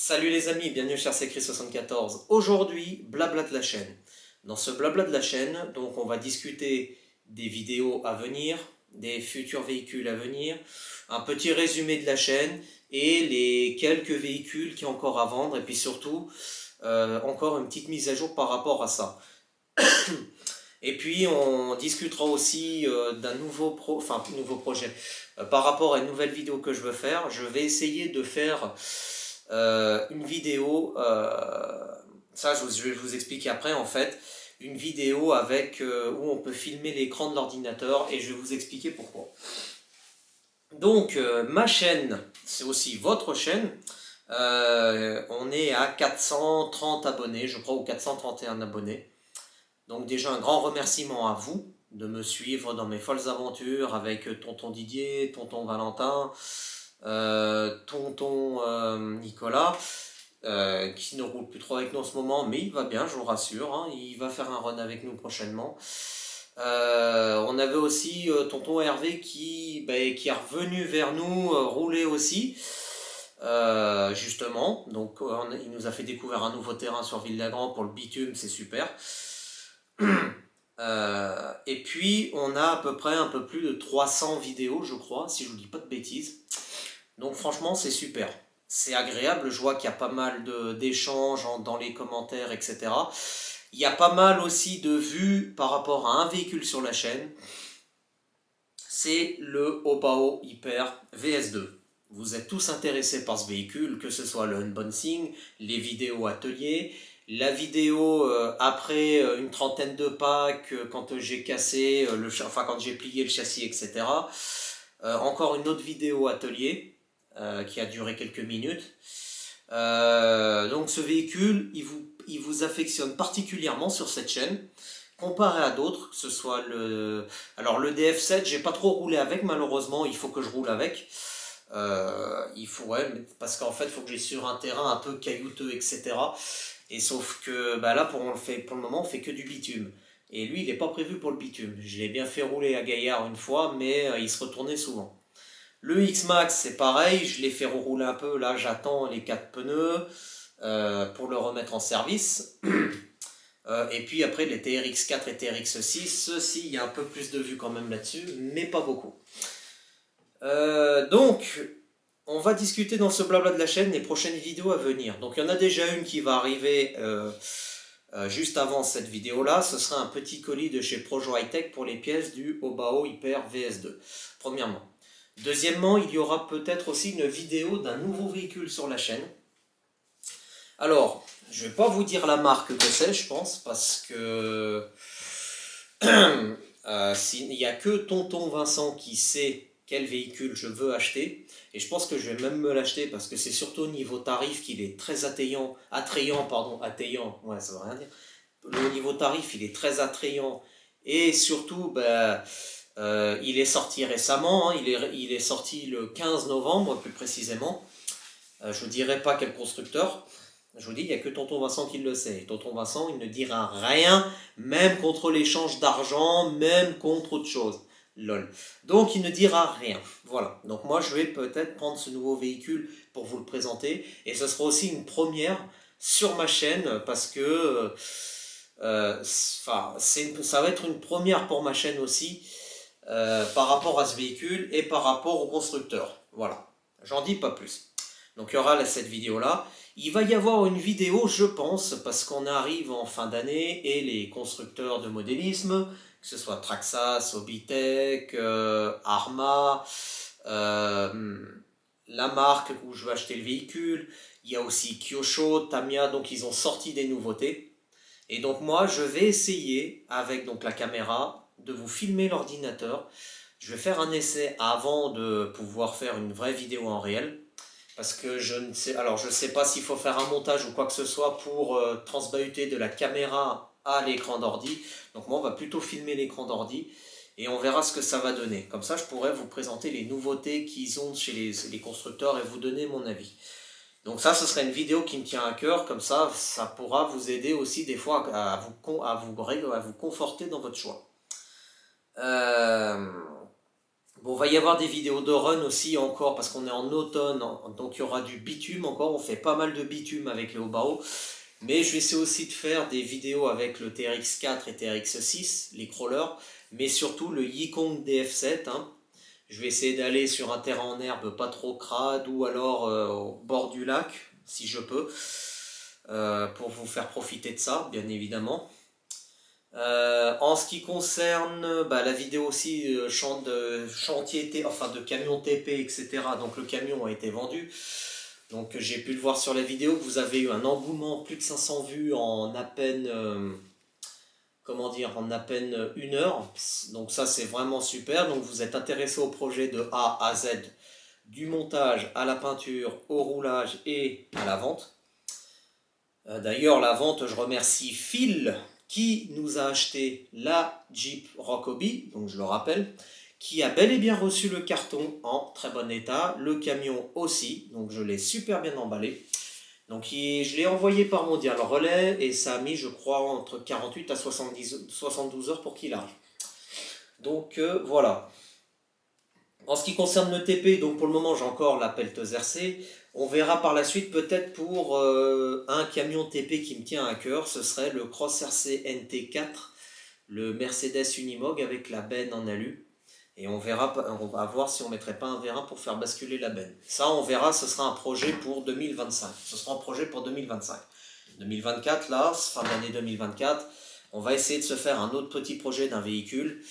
Salut les amis, bienvenue chez Secret74. Aujourd'hui, blabla de la chaîne. Dans ce blabla de la chaîne, donc on va discuter des vidéos à venir, des futurs véhicules à venir, un petit résumé de la chaîne et les quelques véhicules qui sont encore à vendre et puis surtout encore une petite mise à jour par rapport à ça. Et puis on discutera aussi d'un nouveau projet par rapport à une nouvelle vidéo que je veux faire. Je vais essayer de faire une vidéo, ça je vais vous expliquer après en fait, une vidéo avec où on peut filmer l'écran de l'ordinateur et je vais vous expliquer pourquoi. Donc ma chaîne, c'est aussi votre chaîne. On est à 430 abonnés, je crois, ou 431 abonnés. Donc déjà un grand remerciement à vous de me suivre dans mes folles aventures avec tonton Didier, tonton Valentin, tonton Nicolas, qui ne roule plus trop avec nous en ce moment, mais il va bien, je vous rassure, hein, il va faire un run avec nous prochainement. On avait aussi tonton Hervé qui est revenu vers nous rouler aussi. Justement, donc il nous a fait découvrir un nouveau terrain sur Ville-Lagrand pour le bitume, c'est super. Et puis on a à peu près un peu plus de 300 vidéos je crois, si je vous dis pas de bêtises. Donc franchement c'est super, c'est agréable, je vois qu'il y a pas mal d'échanges dans les commentaires, etc. Il y a pas mal aussi de vues par rapport à un véhicule sur la chaîne. C'est le Obao Hyper VS2. Vous êtes tous intéressés par ce véhicule, que ce soit le unboxing, les vidéos ateliers, la vidéo après une trentaine de packs, quand j'ai cassé, quand j'ai plié le châssis, etc. Encore une autre vidéo atelier qui a duré quelques minutes. Donc ce véhicule, il vous affectionne particulièrement sur cette chaîne, comparé à d'autres, que ce soit le... Alors le DF7, j'ai pas trop roulé avec, malheureusement, il faut que je roule avec. Parce qu'en fait, il faut que j'aille sur un terrain un peu caillouteux, etc. Et sauf que là, pour le moment, on fait que du bitume. Et lui, il n'est pas prévu pour le bitume. Je l'ai bien fait rouler à Gaillard une fois, mais il se retournait souvent. Le X-Max, c'est pareil, je l'ai fait rouler un peu. Là, j'attends les 4 pneus pour le remettre en service. Et puis après, les TRX4 et TRX6, ceux-ci, il y a un peu plus de vues quand même là-dessus, mais pas beaucoup. Donc, on va discuter dans ce blabla de la chaîne les prochaines vidéos à venir. Donc il y en a déjà une qui va arriver juste avant cette vidéo-là. Ce sera un petit colis de chez Projo High-Tech pour les pièces du Obao Hyper VS2. Premièrement. Deuxièmement, il y aura peut-être aussi une vidéo d'un nouveau véhicule sur la chaîne. Alors, je ne vais pas vous dire la marque que c'est, je pense, parce que il n'y a que tonton Vincent qui sait quel véhicule je veux acheter, et je pense que je vais même me l'acheter parce que c'est surtout au niveau tarif qu'il est très attrayant, ouais ça veut rien dire, le niveau tarif il est très attrayant, et surtout il est sorti récemment, hein, il est sorti le 15 novembre plus précisément, je ne dirai pas quel constructeur, je vous dis, il n'y a que tonton Vincent qui le sait. Et tonton Vincent, il ne dira rien, même contre l'échange d'argent, même contre autre chose. Lol. Donc, il ne dira rien. Voilà. Donc, moi, je vais peut-être prendre ce nouveau véhicule pour vous le présenter. Et ce sera aussi une première sur ma chaîne, parce que ça va être une première pour ma chaîne aussi, par rapport à ce véhicule et par rapport au constructeur. Voilà. J'en dis pas plus. Donc il y aura cette vidéo-là. Il va y avoir une vidéo, je pense, parce qu'on arrive en fin d'année et les constructeurs de modélisme, que ce soit Traxxas, Obitech, Arma, la marque où je vais acheter le véhicule, il y a aussi Kyosho, Tamiya, donc ils ont sorti des nouveautés. Et donc moi, je vais essayer, avec donc la caméra, de vous filmer l'ordinateur. Je vais faire un essai avant de pouvoir faire une vraie vidéo en réel. Parce que je ne sais pas s'il faut faire un montage ou quoi que ce soit pour transbahuter de la caméra à l'écran d'ordi. Donc moi on va plutôt filmer l'écran d'ordi et on verra ce que ça va donner. Comme ça je pourrais vous présenter les nouveautés qu'ils ont chez les constructeurs et vous donner mon avis. Donc ça ce serait une vidéo qui me tient à cœur, comme ça ça pourra vous aider aussi des fois à vous conforter dans votre choix. Bon, va y avoir des vidéos de run aussi encore, parce qu'on est en automne, donc il y aura du bitume encore, on fait pas mal de bitume avec les Hobao. Mais je vais essayer aussi de faire des vidéos avec le TRX4 et TRX6, les crawlers, mais surtout le Yikong DF7, hein. Je vais essayer d'aller sur un terrain en herbe pas trop crade ou alors au bord du lac, si je peux, pour vous faire profiter de ça, bien évidemment. En ce qui concerne la vidéo aussi chantier, enfin de camion TP, etc. Donc le camion a été vendu. Donc j'ai pu le voir sur la vidéo que vous avez eu un engouement, plus de 500 vues en à peine, comment dire, en à peine 1 heure. Donc ça c'est vraiment super. Donc vous êtes intéressé au projet de A à Z, du montage à la peinture, au roulage et à la vente. D'ailleurs la vente, je remercie Phil qui nous a acheté la Jeep Rockaby, donc je le rappelle, qui a bel et bien reçu le carton en très bon état, le camion aussi, donc je l'ai super bien emballé. Donc je l'ai envoyé par Mondial Relais et ça a mis, je crois, entre 48 à 72 heures pour qu'il arrive. Donc voilà. En ce qui concerne le TP, donc pour le moment j'ai encore la pelleteuse RC. On verra par la suite peut-être pour un camion TP qui me tient à cœur, ce serait le Cross RC NT4, le Mercedes Unimog avec la benne en alu. Et on verra, on va voir si on ne mettrait pas un vérin pour faire basculer la benne. Ça on verra, ce sera un projet pour 2025. Ce sera un projet pour 2025. 2024 là, fin d'année 2024, on va essayer de se faire un autre petit projet d'un véhicule.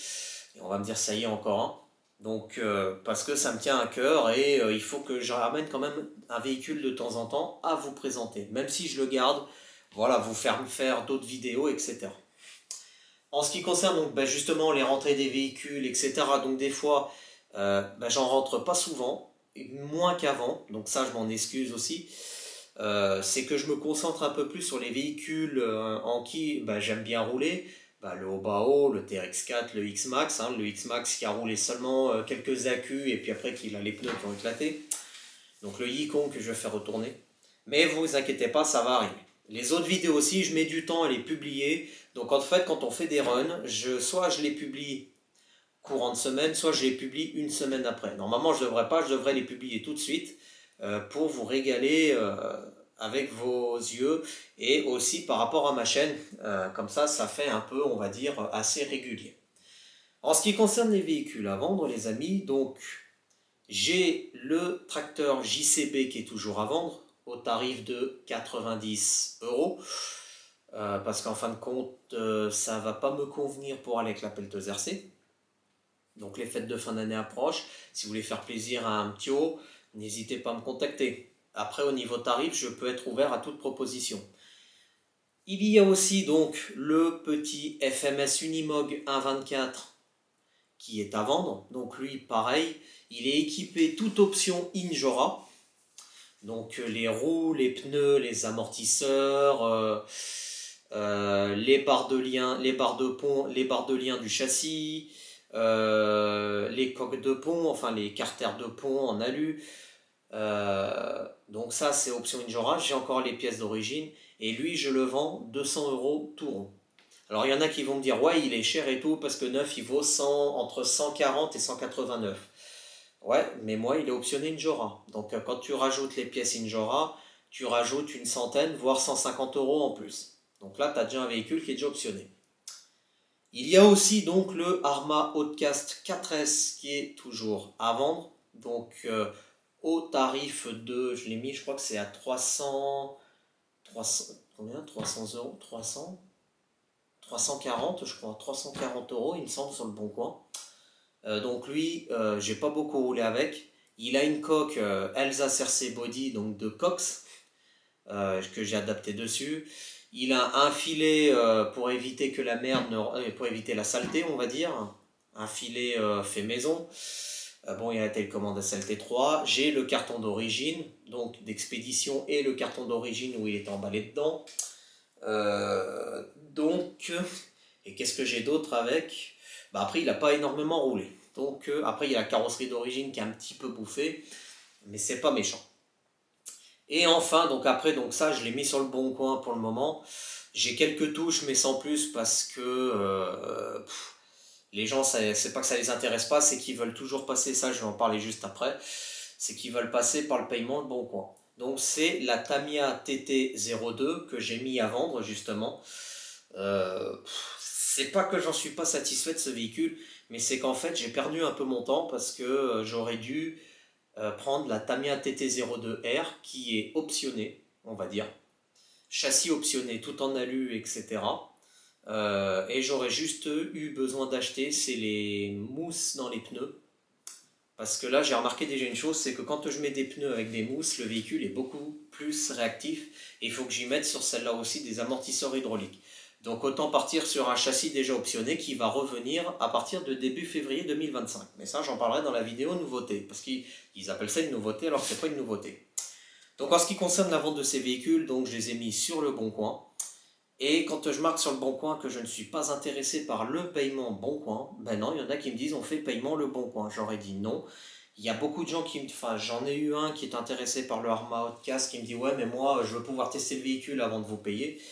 Et on va me dire ça y est encore un. Donc, parce que ça me tient à cœur et il faut que je ramène quand même un véhicule de temps en temps à vous présenter. Même si je le garde, voilà, vous faire d'autres vidéos, etc. En ce qui concerne donc, justement les rentrées des véhicules, etc. Donc des fois, j'en rentre pas souvent, moins qu'avant. Donc ça, je m'en excuse aussi. C'est que je me concentre un peu plus sur les véhicules en qui j'aime bien rouler. Le Hobao, le TRX4, le X-Max, hein, le X-Max qui a roulé seulement quelques accus et puis après qu'il a les pneus qui ont éclaté. Donc le Yikon que je vais faire retourner. Mais vous inquiétez pas, ça va arriver. Les autres vidéos aussi, je mets du temps à les publier. Donc en fait, quand on fait des runs, soit je les publie courant de semaine, soit je les publie une semaine après. Normalement, je devrais les publier tout de suite pour vous régaler avec vos yeux et aussi par rapport à ma chaîne. Comme ça fait un peu, on va dire, assez régulier. En ce qui concerne les véhicules à vendre, les amis, donc j'ai le tracteur JCB qui est toujours à vendre au tarif de 90 €. Parce qu'en fin de compte, ça ne va pas me convenir pour aller avec la pelleteuse RC. Donc les fêtes de fin d'année approchent. Si vous voulez faire plaisir à un petit haut, n'hésitez pas à me contacter. Après, au niveau tarif, je peux être ouvert à toute proposition. Il y a aussi donc le petit FMS Unimog 1.24 qui est à vendre. Donc lui, pareil, il est équipé toute option Injora. Donc les roues, les pneus, les amortisseurs, les barres de lien, les barres de pont, les barres de lien du châssis, les coques de pont, enfin les carters de pont en alu. Donc ça c'est option Injora. J'ai encore les pièces d'origine et lui je le vends 200 € tout rond. Alors il y en a qui vont me dire ouais il est cher et tout parce que neuf il vaut entre 140 et 189. Ouais, mais moi il est optionné Injora. Donc quand tu rajoutes les pièces Injora, tu rajoutes une centaine, voire 150 € en plus. Donc là, tu as déjà un véhicule qui est déjà optionné. Il y a aussi donc le Arrma Outcast 4S qui est toujours à vendre. Donc au tarif de, je l'ai mis, je crois que c'est à 300, combien 300 €, 340, je crois, 340 €, il me semble, sur le Bon Coin. Donc lui, j'ai pas beaucoup roulé avec. Il a une coque Alsace RC Body, donc de Cox, que j'ai adapté dessus. Il a un filet pour éviter que la merde, pour éviter la saleté, on va dire. Un filet fait maison. Bon, il y a la télécommande SLT 3. J'ai le carton d'origine, donc d'expédition, et le carton d'origine où il est emballé dedans. Et qu'est-ce que j'ai d'autre avec ? Après, il n'a pas énormément roulé. Donc, après, il y a la carrosserie d'origine qui est un petit peu bouffée, mais c'est pas méchant. Et enfin, donc après, donc ça, je l'ai mis sur le Bon Coin pour le moment. J'ai quelques touches, mais sans plus, parce que Les gens, c'est pas que ça les intéresse pas, c'est qu'ils veulent toujours passer, ça je vais en parler juste après, c'est qu'ils veulent passer par le paiement de Bon Coin. Donc c'est la Tamiya TT02 que j'ai mis à vendre justement. C'est pas que j'en suis pas satisfait de ce véhicule, mais c'est qu'en fait j'ai perdu un peu mon temps parce que j'aurais dû prendre la Tamiya TT02R qui est optionnée, on va dire. Châssis optionné tout en alu, etc. Et j'aurais juste eu besoin d'acheter, c'est les mousses dans les pneus. Parce que là, j'ai remarqué déjà une chose, c'est que quand je mets des pneus avec des mousses, le véhicule est beaucoup plus réactif. Et il faut que j'y mette sur celle-là aussi des amortisseurs hydrauliques. Donc autant partir sur un châssis déjà optionné qui va revenir à partir de début février 2025. Mais ça, j'en parlerai dans la vidéo nouveauté. Parce qu'ils appellent ça une nouveauté alors que ce n'est pas une nouveauté. Donc en ce qui concerne la vente de ces véhicules, donc je les ai mis sur le Bon Coin. Et quand je marque sur le Bon Coin que je ne suis pas intéressé par le paiement Bon Coin, ben non, il y en a qui me disent on fait paiement le Bon Coin. J'aurais dit non. Il y a beaucoup de gens qui me... Enfin, j'en ai eu un qui est intéressé par le Arma Outcast qui me dit ouais, mais moi, je veux pouvoir tester le véhicule avant de vous payer.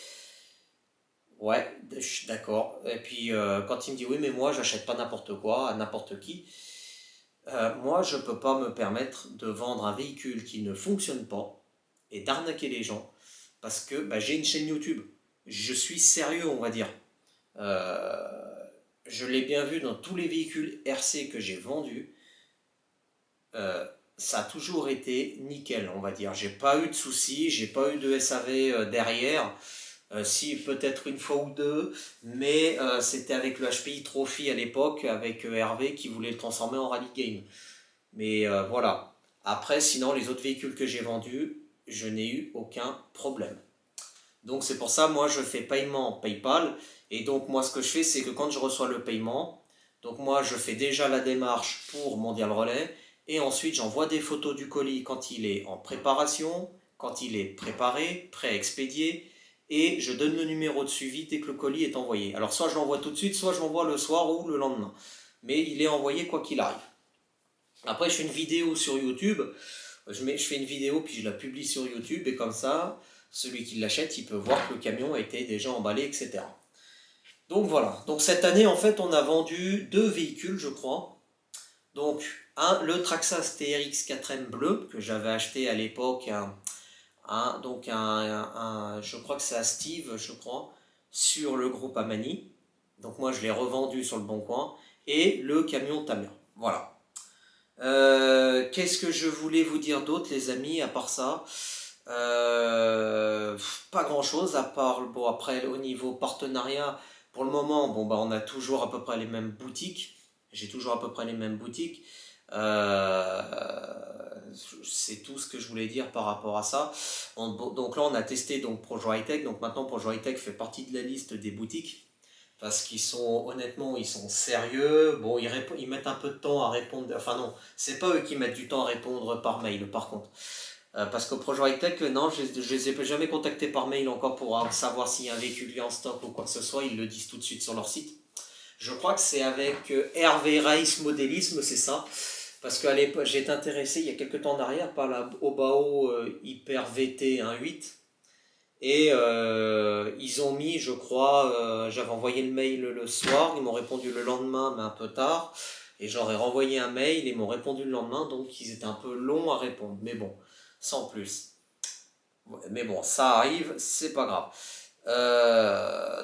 Ouais, je suis d'accord. Et puis, quand il me dit oui, mais moi, j'achète pas n'importe quoi à n'importe qui, moi, je peux pas me permettre de vendre un véhicule qui ne fonctionne pas et d'arnaquer les gens parce que ben, j'ai une chaîne YouTube. Je suis sérieux, on va dire. Je l'ai bien vu dans tous les véhicules RC que j'ai vendus. Ça a toujours été nickel, on va dire. J'ai pas eu de soucis, j'ai pas eu de SAV derrière. Si, peut-être une fois ou deux, mais c'était avec le HPI Trophy à l'époque, avec Hervé qui voulait le transformer en rallye game. Mais voilà. Après, sinon, les autres véhicules que j'ai vendus, je n'ai eu aucun problème. Donc c'est pour ça, moi je fais paiement PayPal. Et donc moi ce que je fais, c'est que quand je reçois le paiement, donc moi je fais déjà la démarche pour Mondial Relais. Et ensuite j'envoie des photos du colis quand il est en préparation, quand il est préparé, prêt à expédier. Et je donne le numéro de suivi dès que le colis est envoyé. Alors soit je l'envoie tout de suite, soit je l'envoie le soir ou le lendemain. Mais il est envoyé quoi qu'il arrive. Après je fais une vidéo sur YouTube. Je fais une vidéo puis je la publie sur YouTube et comme ça, celui qui l'achète, il peut voir que le camion a été déjà emballé, etc. Donc voilà. Donc cette année, en fait, on a vendu 2 véhicules, je crois. Donc le Traxxas TRX 4M bleu que j'avais acheté à l'époque, je crois que c'est à Steve, je crois, sur le groupe Amani. Donc moi, je l'ai revendu sur le Bon Coin. Et le camion Tamiya. Voilà. Qu'est-ce que je voulais vous dire d'autre, les amis, à part ça? Pas grand chose, à part, bon, après, au niveau partenariat, pour le moment, bon, bah, on a toujours à peu près les mêmes boutiques. J'ai toujours à peu près les mêmes boutiques. C'est tout ce que je voulais dire par rapport à ça. Donc là, on a testé donc, Projo High-Tech. Donc maintenant, Projo High-Tech fait partie de la liste des boutiques. Parce qu'ils sont, honnêtement, ils sont sérieux. Bon, ils mettent un peu de temps à répondre. Enfin non, c'est pas eux qui mettent du temps à répondre par mail, par contre. Parce qu'au Projo High-Tech, non, je les ai jamais contactés par mail encore pour savoir s'il y a un véhicule en stock ou quoi que ce soit. Ils le disent tout de suite sur leur site. Je crois que c'est avec Hervé Race Modélisme, c'est ça. Parce qu'à l'époque, j'ai été intéressé il y a quelques temps en arrière par la Obao Hyper VT 1.8. Et ils ont mis, je crois, j'avais envoyé le mail le soir, ils m'ont répondu le lendemain, mais un peu tard. Et j'aurais renvoyé un mail, ils m'ont répondu le lendemain, donc ils étaient un peu longs à répondre. Mais bon, sans plus. Mais bon, ça arrive, c'est pas grave.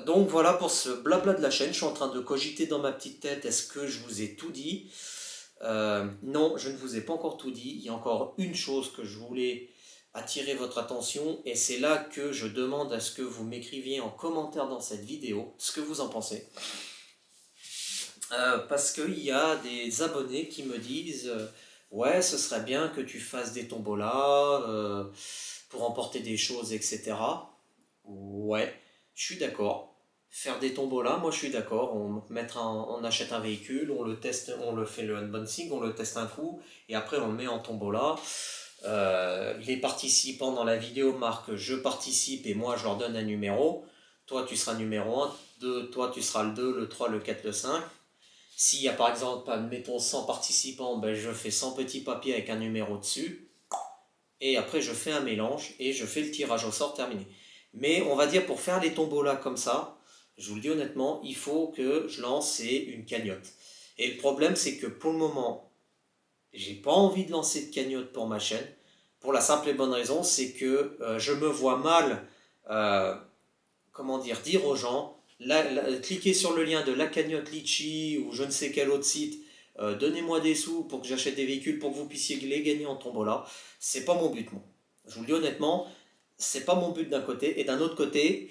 Donc voilà pour ce blabla de la chaîne. Je suis en train de cogiter dans ma petite tête, est-ce que je vous ai tout dit? Non, je ne vous ai pas encore tout dit. Il y a encore une chose que je voulais attirer votre attention et c'est là que je demande à ce que vous m'écriviez en commentaire dans cette vidéo ce que vous en pensez. Parce qu'il y a des abonnés qui me disent ouais, ce serait bien que tu fasses des tombolas pour emporter des choses, etc. Ouais, je suis d'accord. Faire des tombolas, moi je suis d'accord. On achète un véhicule, on le teste, on le fait le unboxing, on le teste un coup et après on le met en tombola. Les participants dans la vidéo marquent je participe et moi je leur donne un numéro. Toi tu seras numéro 1, toi tu seras le 2, le 3, le 4, le 5. S'il y a par exemple, mettons 100 participants, ben je fais 100 petits papiers avec un numéro dessus. Et après je fais un mélange et je fais le tirage au sort terminé. Mais on va dire pour faire les tombolas comme ça, Je vous le dis honnêtement, il faut que je lance une cagnotte. Et le problème, c'est que pour le moment, j'ai pas envie de lancer de cagnotte pour ma chaîne. Pour la simple et bonne raison, c'est que je me vois mal, euh, comment dire aux gens, cliquez sur le lien de la cagnotte Litchi ou je ne sais quel autre site, donnez-moi des sous pour que j'achète des véhicules pour que vous puissiez les gagner en tombola. C'est pas mon but, moi. Je vous le dis honnêtement, c'est pas mon but d'un côté. Et d'un autre côté,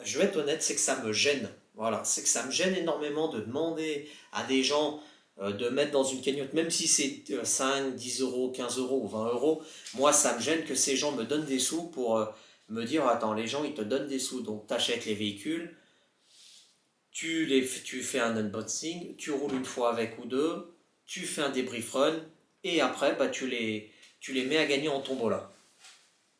je vais être honnête, c'est que ça me gêne. Voilà, c'est que ça me gêne énormément de demander à des gens de mettre dans une cagnotte, même si c'est 5, 10 euros, 15 euros ou 20 euros. Moi, ça me gêne que ces gens me donnent des sous pour me dire, attends, les gens, ils te donnent des sous, donc tu achètes les véhicules, tu fais un unboxing, tu roules une fois avec ou deux, tu fais un débrief run, et après, bah, tu les mets à gagner en tombola.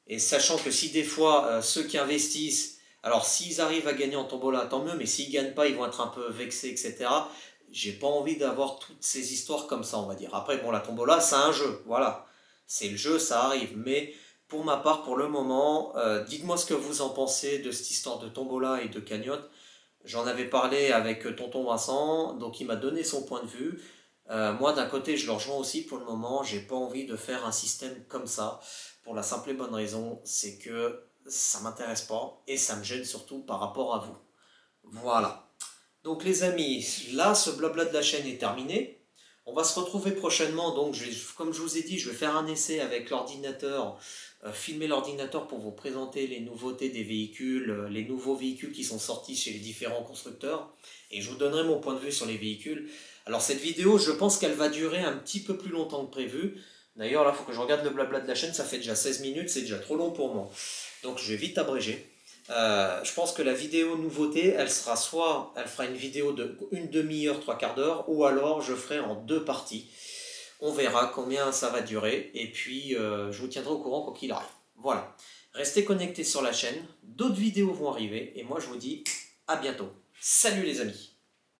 Et sachant que si des fois, ceux qui investissent, alors s'ils arrivent à gagner en tombola, tant mieux, mais s'ils ne gagnent pas, ils vont être un peu vexés, etc. J'ai pas envie d'avoir toutes ces histoires comme ça, on va dire. Après, bon, la tombola, c'est un jeu, voilà. C'est le jeu, ça arrive. Mais pour ma part, pour le moment, dites-moi ce que vous en pensez de cette histoire de tombola et de cagnotte. J'en avais parlé avec tonton Vincent, donc il m'a donné son point de vue. Moi, d'un côté, je le rejoins aussi pour le moment. J'ai pas envie de faire un système comme ça. Pour la simple et bonne raison, c'est que ça m'intéresse pas et ça me gêne surtout par rapport à vous. Voilà. Donc les amis, là, ce blabla de la chaîne est terminé. On va se retrouver prochainement. Donc, comme je vous ai dit, je vais faire un essai avec l'ordinateur, filmer l'ordinateur pour vous présenter les nouveautés des véhicules, les nouveaux véhicules qui sont sortis chez les différents constructeurs. Et je vous donnerai mon point de vue sur les véhicules. Alors cette vidéo, je pense qu'elle va durer un petit peu plus longtemps que prévu. D'ailleurs, là, il faut que je regarde le blabla de la chaîne. Ça fait déjà 16 minutes, c'est déjà trop long pour moi. Donc, je vais vite abréger. Je pense que la vidéo nouveauté, elle sera soit, elle fera une vidéo de une demi-heure, trois quarts d'heure, ou alors je ferai en deux parties. On verra combien ça va durer, et puis je vous tiendrai au courant quoi qu'il arrive. Voilà. Restez connectés sur la chaîne, d'autres vidéos vont arriver, et moi je vous dis à bientôt. Salut les amis!